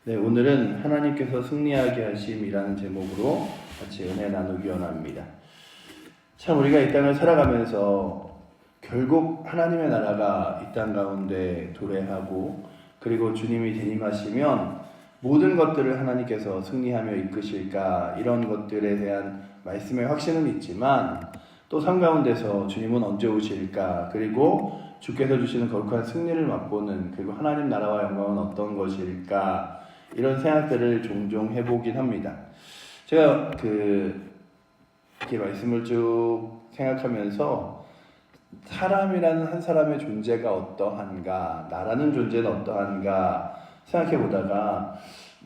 네, 오늘은 하나님께서 승리하게 하심이라는 제목으로 같이 은혜 나누기 원합니다. 참 우리가 이 땅을 살아가면서 결국 하나님의 나라가 이 땅 가운데 도래하고 그리고 주님이 재림하시면 모든 것들을 하나님께서 승리하며 이끄실까 이런 것들에 대한 말씀의 확신은 있지만 또 삶 가운데서 주님은 언제 오실까 그리고 주께서 주시는 거룩한 승리를 맛보는 그리고 하나님 나라와 영광은 어떤 것일까 이런 생각들을 종종 해보긴 합니다. 제가 이렇게 말씀을 쭉 생각하면서 사람이라는 한 사람의 존재가 어떠한가, 나라는 존재는 어떠한가 생각해보다가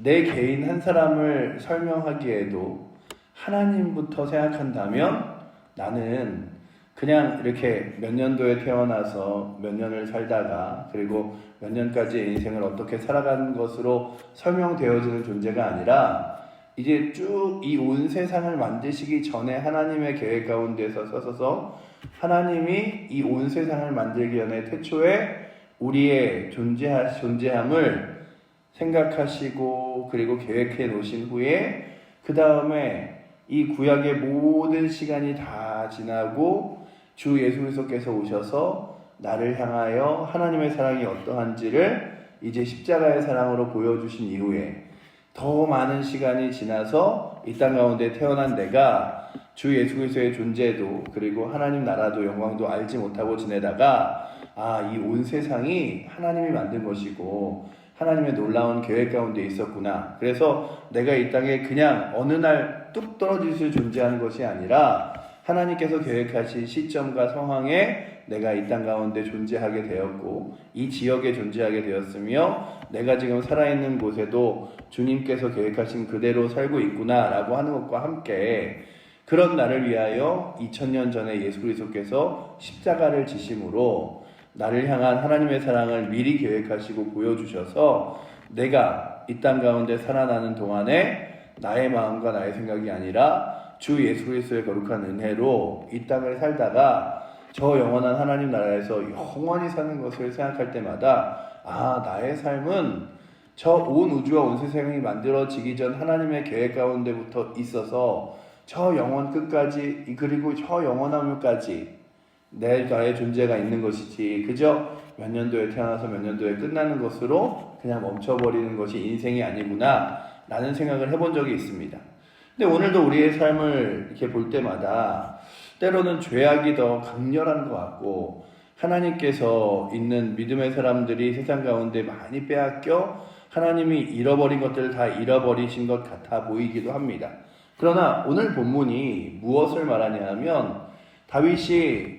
내 개인 한 사람을 설명하기에도 하나님부터 생각한다면 나는 그냥 이렇게 몇 년도에 태어나서 몇 년을 살다가 그리고 몇 년까지의 인생을 어떻게 살아가는 것으로 설명되어지는 존재가 아니라 이제 쭉 이 온 세상을 만드시기 전에 하나님의 계획 가운데서 서서 하나님이 이 온 세상을 만들기 전에 태초에 우리의 존재함을 생각하시고 그리고 계획해 놓으신 후에 그 다음에 이 구약의 모든 시간이 다 지나고 주 예수 그리스도께서 오셔서 나를 향하여 하나님의 사랑이 어떠한지를 이제 십자가의 사랑으로 보여주신 이후에 더 많은 시간이 지나서 이 땅 가운데 태어난 내가 주 예수 그리스도의 존재도 그리고 하나님 나라도 영광도 알지 못하고 지내다가 이 온 세상이 하나님이 만든 것이고 하나님의 놀라운 계획 가운데 있었구나. 그래서 내가 이 땅에 그냥 어느 날 뚝 떨어질 존재하는 것이 아니라 하나님께서 계획하신 시점과 상황에 내가 이 땅 가운데 존재하게 되었고 이 지역에 존재하게 되었으며 내가 지금 살아있는 곳에도 주님께서 계획하신 그대로 살고 있구나 라고 하는 것과 함께 그런 나를 위하여 2000년 전에 예수 그리스도께서 십자가를 지심으로 나를 향한 하나님의 사랑을 미리 계획하시고 보여주셔서 내가 이 땅 가운데 살아나는 동안에 나의 마음과 나의 생각이 아니라 주 예수 그리스도의 거룩한 은혜로 이 땅을 살다가 저 영원한 하나님 나라에서 영원히 사는 것을 생각할 때마다 나의 삶은 저 온 우주와 온 세상이 만들어지기 전 하나님의 계획 가운데부터 있어서 저 영원 끝까지 그리고 저 영원함까지 나의 존재가 있는 것이지 그저 몇 년도에 태어나서 몇 년도에 끝나는 것으로 그냥 멈춰버리는 것이 인생이 아니구나 라는 생각을 해본 적이 있습니다. 근데 오늘도 우리의 삶을 이렇게 볼 때마다 때로는 죄악이 더 강렬한 것 같고 하나님께서 있는 믿음의 사람들이 세상 가운데 많이 빼앗겨 하나님이 잃어버린 것들을 다 잃어버리신 것 같아 보이기도 합니다. 그러나 오늘 본문이 무엇을 말하냐 하면 다윗이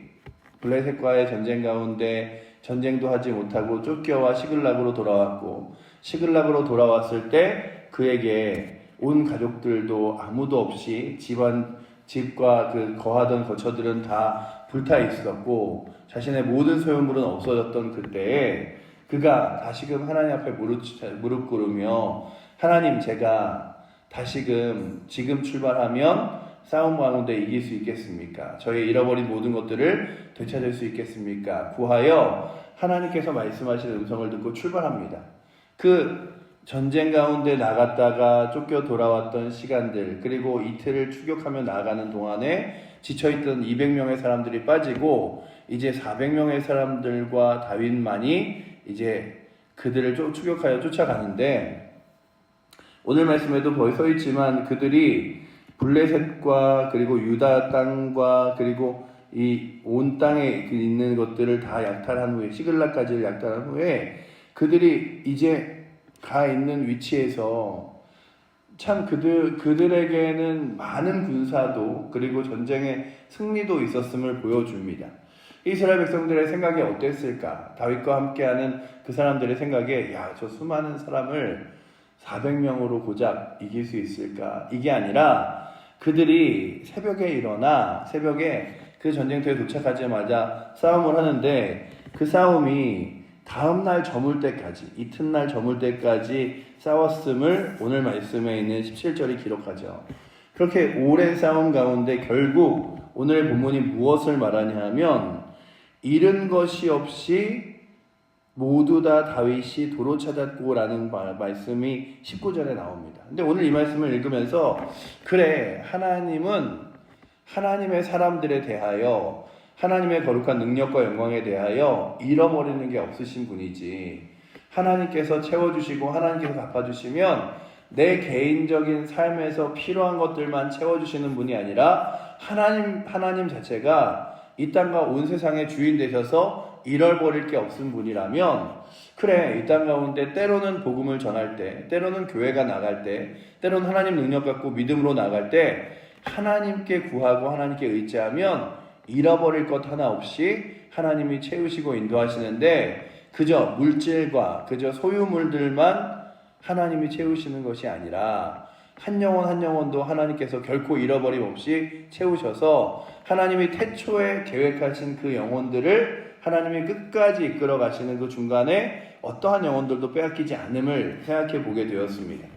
블레셋과의 전쟁 가운데 전쟁도 하지 못하고 쫓겨와 시글락으로 돌아왔고 시글락으로 돌아왔을 때 그에게 온 가족들도 아무도 없이 집과 그 거하던 거처들은 다 불타 있었고 자신의 모든 소유물은 없어졌던 그때에 그가 다시금 하나님 앞에 무릎 꿇으며 하나님 제가 다시금 지금 출발하면 싸움 가운데 이길 수 있겠습니까? 저의 잃어버린 모든 것들을 되찾을 수 있겠습니까? 구하여 하나님께서 말씀하시는 음성을 듣고 출발합니다. 그 전쟁 가운데 나갔다가 쫓겨 돌아왔던 시간들 그리고 이틀을 추격하며 나아가는 동안에 지쳐있던 200명의 사람들이 빠지고 이제 400명의 사람들과 다윗만이 이제 그들을 추격하여 쫓아가는데 오늘 말씀에도 거기 서 있지만 그들이 블레셋과 그리고 유다 땅과 그리고 이 온 땅에 있는 것들을 다 약탈한 후에 시글락까지를 약탈한 후에 그들이 이제 가 있는 위치에서 참 그들에게는 많은 군사도 그리고 전쟁의 승리도 있었음을 보여줍니다. 이스라엘 백성들의 생각이 어땠을까? 다윗과 함께하는 그 사람들의 생각에 저 수많은 사람을 400명으로 고작 이길 수 있을까? 이게 아니라 그들이 새벽에 일어나 새벽에 그 전쟁터에 도착하자마자 싸움을 하는데 그 싸움이 다음날 저물 때까지 이튿날 저물 때까지 싸웠음을 오늘 말씀에 있는 17절이 기록하죠. 그렇게 오랜 싸움 가운데 결국 오늘 본문이 무엇을 말하냐 하면 잃은 것이 없이 모두 다 다윗이 도로 찾았고라는 말씀이 19절에 나옵니다. 근데 오늘 이 말씀을 읽으면서 그래, 하나님은 하나님의 사람들에 대하여 하나님의 거룩한 능력과 영광에 대하여 잃어버리는 게 없으신 분이지, 하나님께서 채워주시고 하나님께서 갚아주시면 내 개인적인 삶에서 필요한 것들만 채워주시는 분이 아니라 하나님 자체가 이 땅과 온 세상의 주인 되셔서 잃어버릴 게 없은 분이라면, 그래, 이 땅 가운데 때로는 복음을 전할 때, 때로는 교회가 나갈 때, 때로는 하나님 능력 갖고 믿음으로 나갈 때 하나님께 구하고 하나님께 의지하면 잃어버릴 것 하나 없이 하나님이 채우시고 인도하시는데, 그저 물질과 그저 소유물들만 하나님이 채우시는 것이 아니라 한 영혼 한 영혼도 하나님께서 결코 잃어버림 없이 채우셔서 하나님이 태초에 계획하신 그 영혼들을 하나님이 끝까지 이끌어 가시는 그 중간에 어떠한 영혼들도 빼앗기지 않음을 생각해 보게 되었습니다.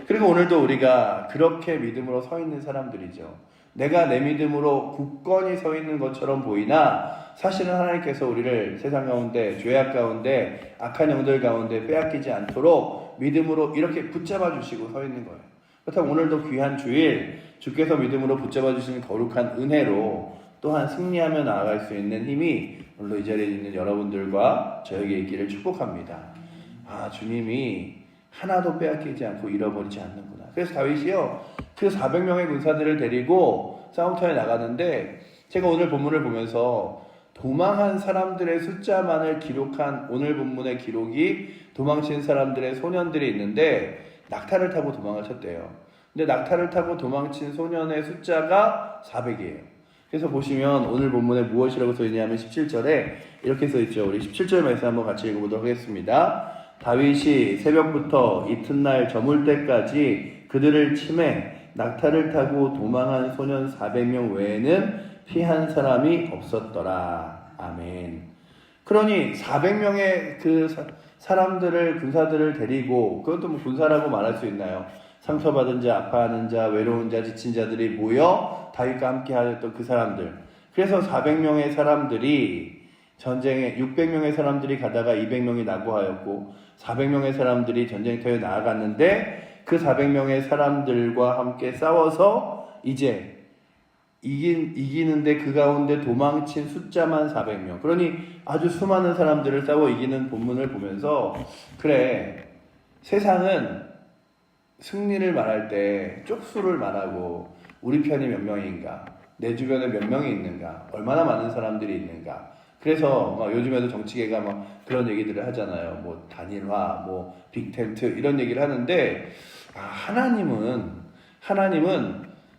그리고 오늘도 우리가 그렇게 믿음으로 서 있는 사람들이죠. 내가 내 믿음으로 굳건히 서 있는 것처럼 보이나 사실은 하나님께서 우리를 세상 가운데, 죄악 가운데, 악한 영들 가운데 빼앗기지 않도록 믿음으로 이렇게 붙잡아 주시고 서 있는 거예요. 그렇다면 오늘도 귀한 주일, 주께서 믿음으로 붙잡아 주시는 거룩한 은혜로 또한 승리하며 나아갈 수 있는 힘이 오늘도 이 자리에 있는 여러분들과 저에게 있기를 축복합니다. 아, 주님이 하나도 빼앗기지 않고 잃어버리지 않는구나. 그래서 다윗이요, 그 400명의 군사들을 데리고 싸움터에 나가는데, 제가 오늘 본문을 보면서 도망한 사람들의 숫자만을 기록한 오늘 본문의 기록이 도망친 사람들의 소년들이 있는데 낙타를 타고 도망을 쳤대요. 근데 낙타를 타고 도망친 소년의 숫자가 400이에요. 그래서 보시면 오늘 본문에 무엇이라고 써있냐면 17절에 이렇게 써있죠. 우리 17절 말씀 한번 같이 읽어보도록 하겠습니다. 다윗이 새벽부터 이튿날 저물 때까지 그들을 치매 낙타를 타고 도망한 소년 400명 외에는 피한 사람이 없었더라. 아멘. 그러니 400명의 그 사람들을, 군사들을 데리고, 그것도 뭐 군사라고 말할 수 있나요? 상처받은 자, 아파하는 자, 외로운 자, 지친 자들이 모여 다윗과 함께 하였던 그 사람들. 그래서 400명의 사람들이 전쟁에, 600명의 사람들이 가다가 200명이 낙오하였고 400명의 사람들이 전쟁터에 나아갔는데 그 400명의 사람들과 함께 싸워서 이제 이기는데 그 가운데 도망친 숫자만 400명. 그러니 아주 수많은 사람들을 싸워 이기는 본문을 보면서, 그래, 세상은 승리를 말할 때 쪽수를 말하고 우리 편이 몇 명인가, 내 주변에 몇 명이 있는가, 얼마나 많은 사람들이 있는가. 그래서 막 요즘에도 정치계가 막 그런 얘기들을 하잖아요. 뭐 단일화, 뭐 빅텐트 이런 얘기를 하는데, 하나님은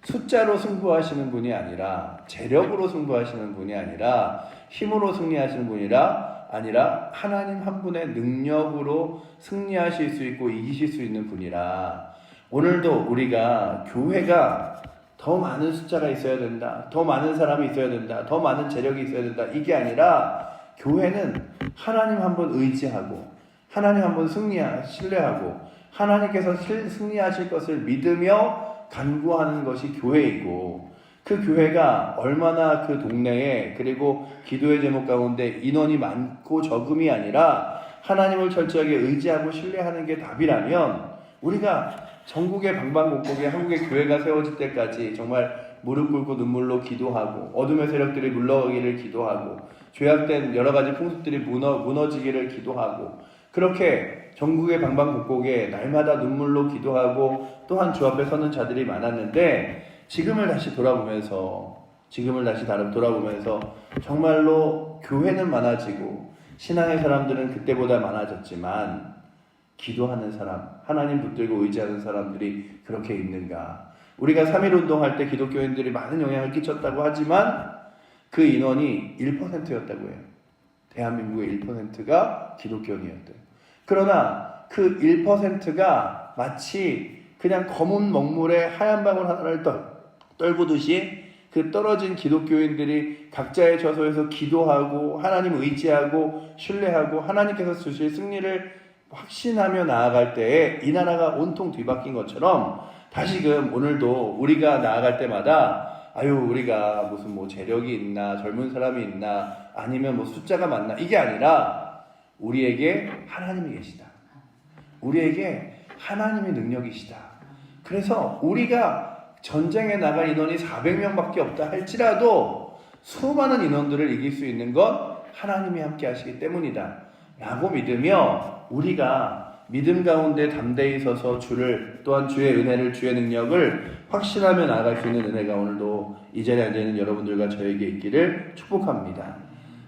숫자로 승부하시는 분이 아니라, 재력으로 승부하시는 분이 아니라, 힘으로 승리하시는 분이라 아니라 하나님 한 분의 능력으로 승리하실 수 있고 이기실 수 있는 분이라, 오늘도 우리가 교회가 더 많은 숫자가 있어야 된다, 더 많은 사람이 있어야 된다, 더 많은 재력이 있어야 된다, 이게 아니라 교회는 하나님 한 분 의지하고 하나님 한 분 신뢰하고 하나님께서 승리하실 것을 믿으며 간구하는 것이 교회이고, 그 교회가 얼마나 그 동네에, 그리고 기도의 제목 가운데 인원이 많고 적음이 아니라 하나님을 철저하게 의지하고 신뢰하는 게 답이라면, 우리가 전국의 방방곡곡에 한국의 교회가 세워질 때까지 정말 무릎 꿇고 눈물로 기도하고 어둠의 세력들이 물러가기를 기도하고 죄악된 여러 가지 풍습들이 무너지기를 기도하고, 그렇게 전국의 방방곡곡에 날마다 눈물로 기도하고 또한 주 앞에 서는 자들이 많았는데, 지금을 다시 돌아보면서 정말로 교회는 많아지고 신앙의 사람들은 그때보다 많아졌지만 기도하는 사람, 하나님 붙들고 의지하는 사람들이 그렇게 있는가? 우리가 3.1 운동할 때 기독교인들이 많은 영향을 끼쳤다고 하지만 그 인원이 1%였다고 해요. 대한민국의 1%가 기독교인이었대요. 그러나 그 1%가 마치 그냥 검은 먹물에 하얀 방울 하나를 떨구듯이 그 떨어진 기독교인들이 각자의 처소에서 기도하고 하나님 의지하고 신뢰하고 하나님께서 주실 승리를 확신하며 나아갈 때에 이 나라가 온통 뒤바뀐 것처럼, 다시금 오늘도 우리가 나아갈 때마다 우리가 무슨 뭐 재력이 있나, 젊은 사람이 있나, 아니면 뭐 숫자가 많나, 이게 아니라 우리에게 하나님이 계시다. 우리에게 하나님의 능력이시다. 그래서 우리가 전쟁에 나갈 인원이 400명밖에 없다 할지라도 수많은 인원들을 이길 수 있는 건 하나님이 함께 하시기 때문이다 라고 믿으며 우리가 믿음 가운데 담대히 서서 주를 또한 주의 은혜를 주의 능력을 확신하며 나아갈 수 있는 은혜가 오늘도 이 자리에 앉아있는 여러분들과 저에게 있기를 축복합니다.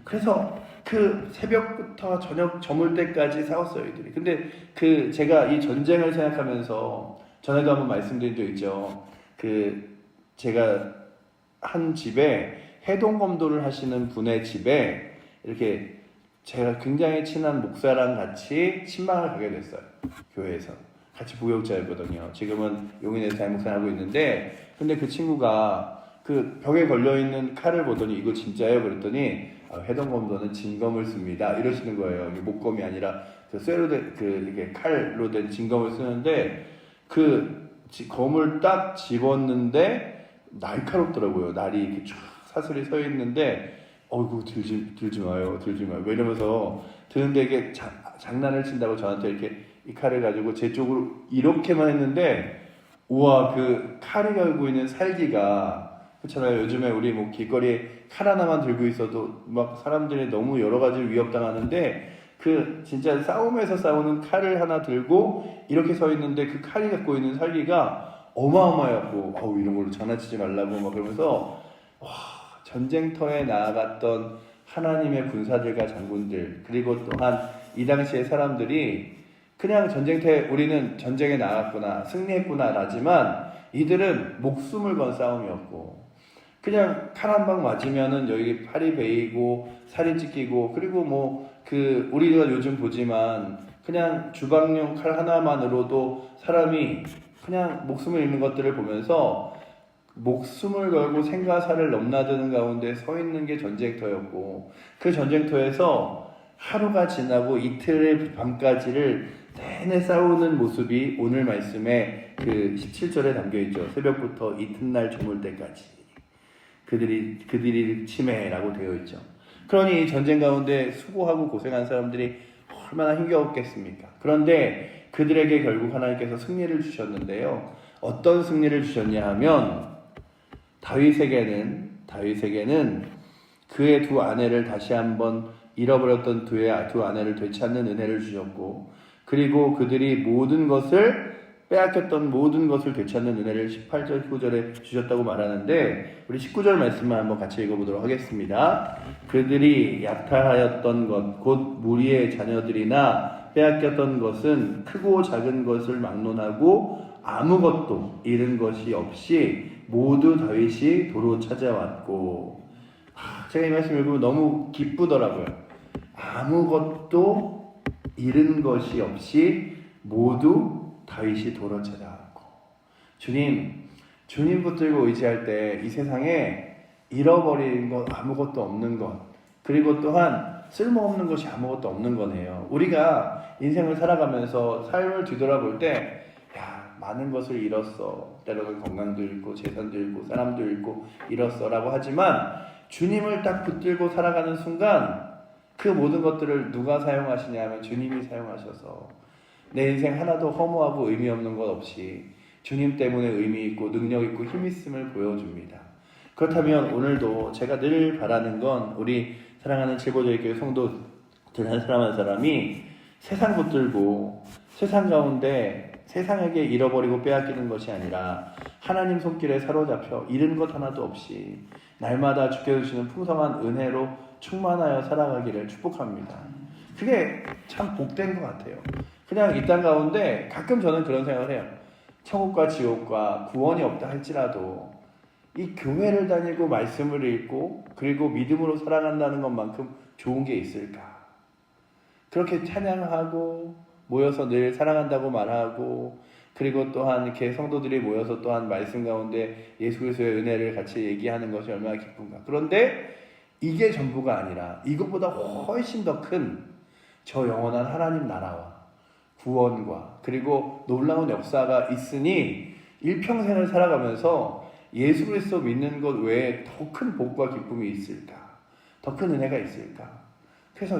그래서 그 새벽부터 저녁 저물 때까지 싸웠어요 이들이. 근데 제가 이 전쟁을 생각하면서 전에도 한번 말씀드린 적 있죠. 제가 한 집에 해동검도를 하시는 분의 집에 이렇게 제가 굉장히 친한 목사랑 같이 신방을 가게 됐어요. 교회에서 같이 부교육자였거든요. 지금은 용인에서 담임목사를 하고 있는데, 근데 그 친구가 그 벽에 걸려있는 칼을 보더니 이거 진짜예요? 그랬더니 해동검도는 진검을 씁니다 이러시는 거예요. 이게 목검이 아니라 쇠로 된 이게 칼로 된 진검을 쓰는데 검을 딱 집었는데 날카롭더라고요. 날이 이렇게 쫙 사슬이 서 있는데 어이구 들지 마요 왜 이러면서 드는데 이게 장난을 친다고 저한테 이렇게 이 칼을 가지고 제 쪽으로 이렇게만 했는데 우와 그 칼이 걸고 있는 살기가 그렇잖아요. 요즘에 우리 뭐 길거리에 칼 하나만 들고 있어도 막 사람들이 너무 여러 가지를 위협당하는데 진짜 싸움에서 싸우는 칼을 하나 들고 이렇게 서 있는데 그 칼이 갖고 있는 살기가 어마어마해갖고 이런 걸로 장난치지 말라고 막 그러면서 전쟁터에 나아갔던 하나님의 군사들과 장군들 그리고 또한 이 당시의 사람들이 그냥 전쟁터에 우리는 전쟁에 나갔구나 승리했구나 라지만 이들은 목숨을 건 싸움이었고 그냥 칼 한 방 맞으면은 여기 팔이 베이고 살이 찢기고 그리고 우리가 요즘 보지만 그냥 주방용 칼 하나만으로도 사람이 그냥 목숨을 잃는 것들을 보면서 목숨을 걸고 생과 사를 넘나드는 가운데 서 있는 게 전쟁터였고 그 전쟁터에서 하루가 지나고 이틀의 밤까지를 내내 싸우는 모습이 오늘 말씀에 17절에 담겨있죠. 새벽부터 이튿날 저물 때까지 그들이 치매라고 되어 있죠. 그러니 전쟁 가운데 수고하고 고생한 사람들이 얼마나 힘겨웠겠습니까? 그런데 그들에게 결국 하나님께서 승리를 주셨는데요. 어떤 승리를 주셨냐 하면 다윗에게는 그의 두 아내를 다시 한번 잃어버렸던 두 아내를 되찾는 은혜를 주셨고 그리고 그들이 빼앗겼던 모든 것을 되찾는 은혜를 18절, 19절에 주셨다고 말하는데 우리 19절 말씀만 한번 같이 읽어보도록 하겠습니다. 그들이 약탈하였던 것, 곧 무리의 자녀들이나 빼앗겼던 것은 크고 작은 것을 막론하고 아무것도 잃은 것이 없이 모두 다윗이 도로 찾아왔고 제가 이 말씀 읽으면 너무 기쁘더라고요. 아무것도 잃은 것이 없이 모두 다윗이 도로 찾아왔고 주님 붙들고 의지할 때 이 세상에 잃어버린 것 아무것도 없는 것 그리고 또한 쓸모없는 것이 아무것도 없는 거네요. 우리가 인생을 살아가면서 삶을 뒤돌아볼 때 많은 것을 잃었어. 때로는 건강도 잃고 재산도 잃고 사람도 잃고 잃었어 라고 하지만 주님을 딱 붙들고 살아가는 순간 그 모든 것들을 누가 사용하시냐 하면 주님이 사용하셔서 내 인생 하나도 허무하고 의미 없는 것 없이 주님 때문에 의미 있고 능력 있고 힘 있음을 보여줍니다. 그렇다면 오늘도 제가 늘 바라는 건 우리 사랑하는 칠보조교회 성도들 한 사람 한 사람이 세상 붙들고 세상 가운데 세상에게 잃어버리고 빼앗기는 것이 아니라 하나님 손길에 사로잡혀 잃은 것 하나도 없이 날마다 주께서 주시는 풍성한 은혜로 충만하여 살아가기를 축복합니다. 그게 참 복된 것 같아요. 그냥 이 땅 가운데 가끔 저는 그런 생각을 해요. 천국과 지옥과 구원이 없다 할지라도 이 교회를 다니고 말씀을 읽고 그리고 믿음으로 살아간다는 것만큼 좋은 게 있을까? 그렇게 찬양하고 모여서 늘 사랑한다고 말하고 그리고 또한 이렇게 성도들이 모여서 또한 말씀 가운데 예수 그리스도의 은혜를 같이 얘기하는 것이 얼마나 기쁜가. 그런데 이게 전부가 아니라 이것보다 훨씬 더 큰 저 영원한 하나님 나라와 구원과 그리고 놀라운 역사가 있으니 일평생을 살아가면서 예수 그리스도 믿는 것 외에 더 큰 복과 기쁨이 있을까? 더 큰 은혜가 있을까? 그래서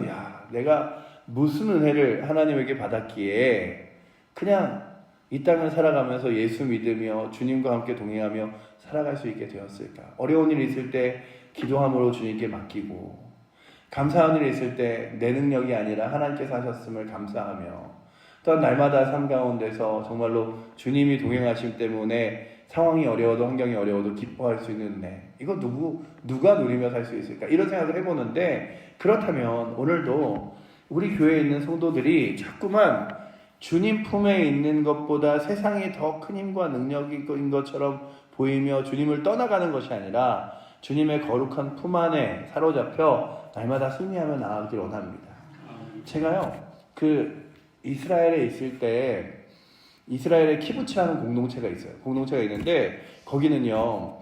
내가 무슨 은혜를 하나님에게 받았기에 그냥 이 땅을 살아가면서 예수 믿으며 주님과 함께 동행하며 살아갈 수 있게 되었을까? 어려운 일이 있을 때 기도함으로 주님께 맡기고, 감사한 일이 있을 때 내 능력이 아니라 하나님께서 하셨음을 감사하며, 또한 날마다 삶 가운데서 정말로 주님이 동행하심 때문에 상황이 어려워도 환경이 어려워도 기뻐할 수 있는 은혜, 이거 누가 누리며 살 수 있을까? 이런 생각을 해보는데, 그렇다면 오늘도 우리 교회에 있는 성도들이 자꾸만 주님 품에 있는 것보다 세상이 더 큰 힘과 능력인 것처럼 보이며 주님을 떠나가는 것이 아니라 주님의 거룩한 품 안에 사로잡혀 날마다 승리하며 나아가길 원합니다. 제가요, 이스라엘에 있을 때 이스라엘의 키부츠라는 공동체가 있어요. 공동체가 있는데 거기는요,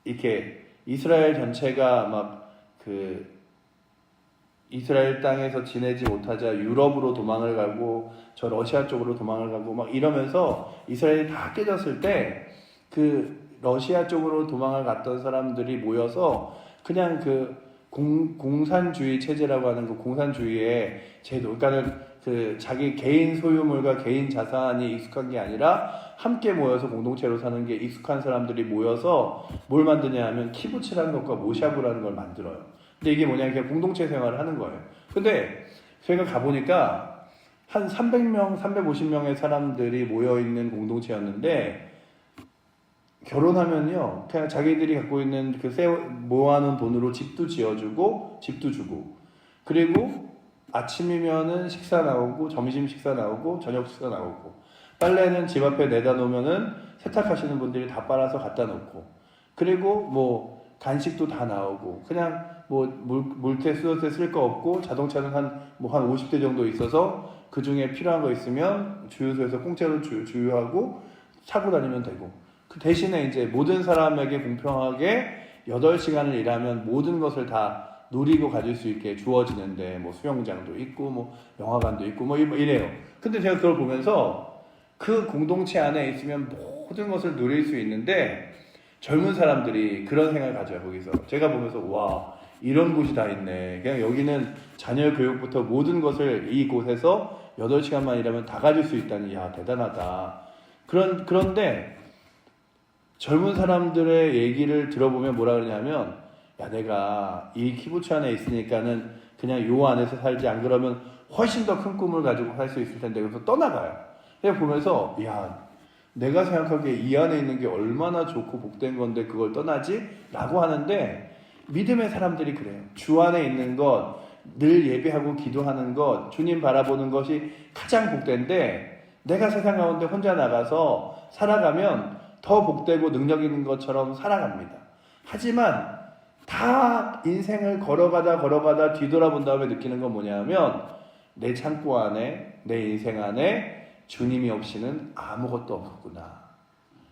이렇게 이스라엘 전체가 이스라엘 땅에서 지내지 못하자 유럽으로 도망을 가고 저 러시아 쪽으로 도망을 가고 막 이러면서 이스라엘이 다 깨졌을 때 러시아 쪽으로 도망을 갔던 사람들이 모여서 그냥 공산주의 체제라고 하는 공산주의의 제도, 그러니까는 자기 개인 소유물과 개인 자산이 익숙한 게 아니라 함께 모여서 공동체로 사는 게 익숙한 사람들이 모여서 뭘 만드냐 하면 키부츠라는 것과 모샤부라는 걸 만들어요. 근데 이게 뭐냐, 그냥 공동체 생활을 하는 거예요. 근데 저희가 가보니까 한 300명, 350명의 사람들이 모여있는 공동체였는데, 결혼하면요, 그냥 자기들이 갖고 있는 모아놓은 돈으로 집도 지어주고, 집도 주고, 그리고 아침이면은 식사 나오고, 점심 식사 나오고, 저녁 식사 나오고, 빨래는 집 앞에 내다 놓으면은 세탁하시는 분들이 다 빨아서 갖다 놓고, 그리고 간식도 다 나오고, 그냥 물때 수도세 쓸 거 없고, 자동차는 한 50대 정도 있어서 그 중에 필요한 거 있으면 주유소에서 공짜로 주유하고 사고 다니면 되고, 그 대신에 이제 모든 사람에게 공평하게 8시간을 일하면 모든 것을 다 누리고 가질 수 있게 주어지는데, 수영장도 있고, 영화관도 있고, 이래요. 근데 제가 그걸 보면서 그 공동체 안에 있으면 모든 것을 누릴 수 있는데, 젊은 사람들이 그런 생각을 가져요, 거기서. 제가 보면서, 와, 이런 곳이 다 있네. 그냥 여기는 자녀 교육부터 모든 것을 이곳에서 8시간만 일하면 다 가질 수 있다니, 야, 대단하다. 그런데, 젊은 사람들의 얘기를 들어보면 뭐라 그러냐면, 야, 내가 이 키부츠 안에 있으니까는 그냥 요 안에서 살지, 안 그러면 훨씬 더 큰 꿈을 가지고 살 수 있을 텐데, 그래서 떠나가요. 그냥 보면서, 야, 내가 생각하기에 이 안에 있는 게 얼마나 좋고 복된 건데 그걸 떠나지? 라고 하는데, 믿음의 사람들이 그래요. 주 안에 있는 것, 늘 예배하고 기도하는 것, 주님 바라보는 것이 가장 복된데, 내가 세상 가운데 혼자 나가서 살아가면 더 복되고 능력 있는 것처럼 살아갑니다. 하지만 다 인생을 걸어가다 뒤돌아본 다음에 느끼는 건 뭐냐면, 내 창고 안에, 내 인생 안에 주님이 없이는 아무것도 없구나.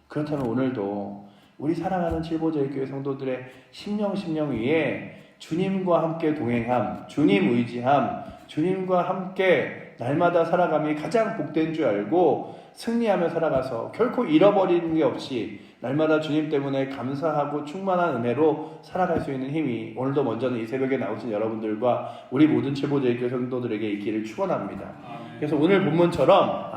그렇다면 오늘도 우리 사랑하는 칠보제일교회 성도들의 심령 위에 주님과 함께 동행함, 주님 의지함, 주님과 함께 날마다 살아감이 가장 복된 줄 알고 승리하며 살아가서 결코 잃어버리는 게 없이 날마다 주님 때문에 감사하고 충만한 은혜로 살아갈 수 있는 힘이 오늘도 먼저는 이 새벽에 나오신 여러분들과 우리 모든 칠보제일교회 성도들에게 있기를 축원합니다. 그래서 오늘 본문처럼,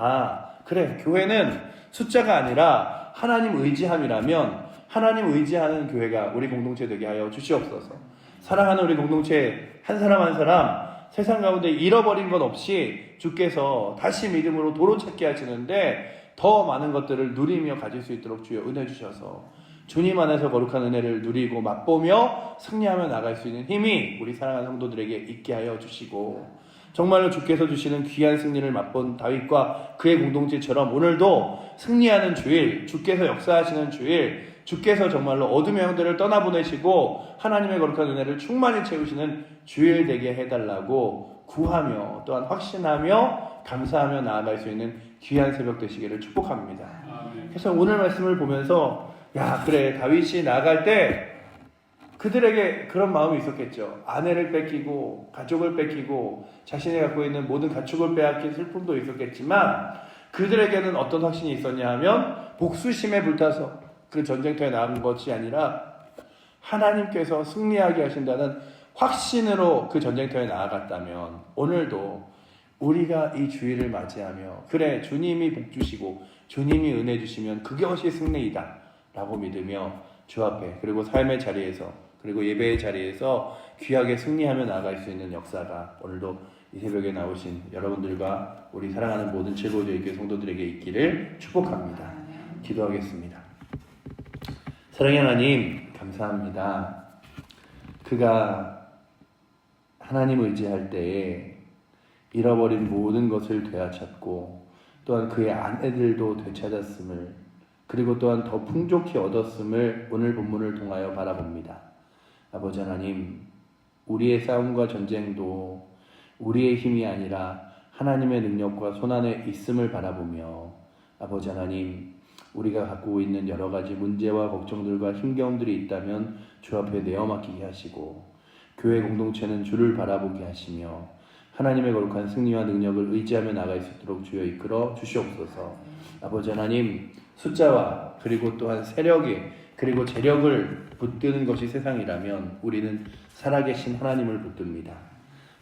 그래, 교회는 숫자가 아니라 하나님 의지함이라면 하나님 의지하는 교회가 우리 공동체 되게 하여 주시옵소서. 사랑하는 우리 공동체 한 사람 한 사람 세상 가운데 잃어버린 것 없이 주께서 다시 믿음으로 도로 찾게 하시는데 더 많은 것들을 누리며 가질 수 있도록 주여 은혜 주셔서 주님 안에서 거룩한 은혜를 누리고 맛보며 승리하며 나갈 수 있는 힘이 우리 사랑하는 성도들에게 있게 하여 주시고, 정말로 주께서 주시는 귀한 승리를 맛본 다윗과 그의 공동체처럼 오늘도 승리하는 주일, 주께서 역사하시는 주일, 주께서 정말로 어둠의 형들을 떠나보내시고 하나님의 거룩한 은혜를 충만히 채우시는 주일 되게 해달라고 구하며 또한 확신하며 감사하며 나아갈 수 있는 귀한 새벽 되시기를 축복합니다. 그래서 오늘 말씀을 보면서, 야, 그래, 다윗이 나아갈 때 그들에게 그런 마음이 있었겠죠. 아내를 뺏기고 가족을 뺏기고 자신이 갖고 있는 모든 가축을 빼앗긴 슬픔도 있었겠지만 그들에게는 어떤 확신이 있었냐 하면 복수심에 불타서 그 전쟁터에 나간 것이 아니라 하나님께서 승리하게 하신다는 확신으로 그 전쟁터에 나아갔다면 오늘도 우리가 이 주일을 맞이하며 그래 주님이 복 주시고 주님이 은혜 주시면 그것이 승리이다 라고 믿으며 주 앞에 그리고 삶의 자리에서 그리고 예배의 자리에서 귀하게 승리하며 나아갈 수 있는 역사가 오늘도 이 새벽에 나오신 여러분들과 우리 사랑하는 모든 최고조의교회 성도들에게 있기를 축복합니다. 기도하겠습니다. 사랑의 하나님 감사합니다. 그가 하나님 의지할 때에 잃어버린 모든 것을 되찾고 또한 그의 아내들도 되찾았음을 그리고 또한 더 풍족히 얻었음을 오늘 본문을 통하여 바라봅니다. 아버지 하나님, 우리의 싸움과 전쟁도 우리의 힘이 아니라 하나님의 능력과 손안에 있음을 바라보며 아버지 하나님, 우리가 갖고 있는 여러 가지 문제와 걱정들과 힘겨움들이 있다면 주 앞에 내어 맡기게 하시고 교회 공동체는 주를 바라보게 하시며 하나님의 거룩한 승리와 능력을 의지하며 나갈 수 있도록 주여 이끌어 주시옵소서. 아버지 하나님, 숫자와 그리고 또한 세력에 그리고 재력을 붙드는 것이 세상이라면 우리는 살아계신 하나님을 붙듭니다.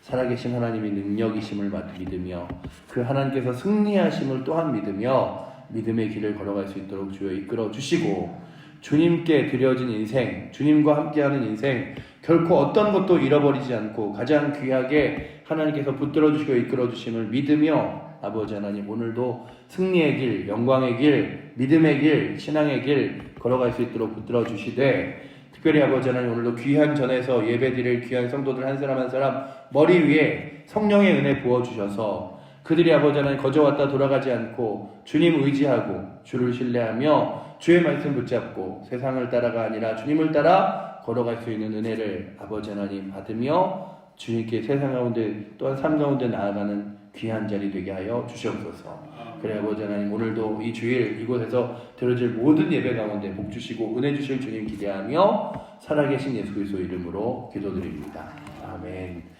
살아계신 하나님이 능력이심을 믿으며 그 하나님께서 승리하심을 또한 믿으며 믿음의 길을 걸어갈 수 있도록 주여 이끌어 주시고 주님께 드려진 인생, 주님과 함께하는 인생 결코 어떤 것도 잃어버리지 않고 가장 귀하게 하나님께서 붙들어 주시고 이끌어 주심을 믿으며 아버지 하나님 오늘도 승리의 길, 영광의 길, 믿음의 길, 신앙의 길 걸어갈 수 있도록 붙들어 주시되 특별히 아버지 하나님 오늘도 귀한 전에서 예배드릴 귀한 성도들 한 사람 한 사람 머리 위에 성령의 은혜 부어주셔서 그들이 아버지 하나님 거저 왔다 돌아가지 않고 주님 의지하고 주를 신뢰하며 주의 말씀 붙잡고 세상을 따라가 아니라 주님을 따라 걸어갈 수 있는 은혜를 아버지 하나님 받으며 주님께 세상 가운데 또한 삶 가운데 나아가는 귀한 자리 되게 하여 주시옵소서. 그래 아버지 하나님 오늘도 이 주일 이곳에서 드려질 모든 예배 가운데 복 주시고 은혜 주실 주님 기대하며 살아계신 예수 그리스도 이름으로 기도드립니다. 아멘.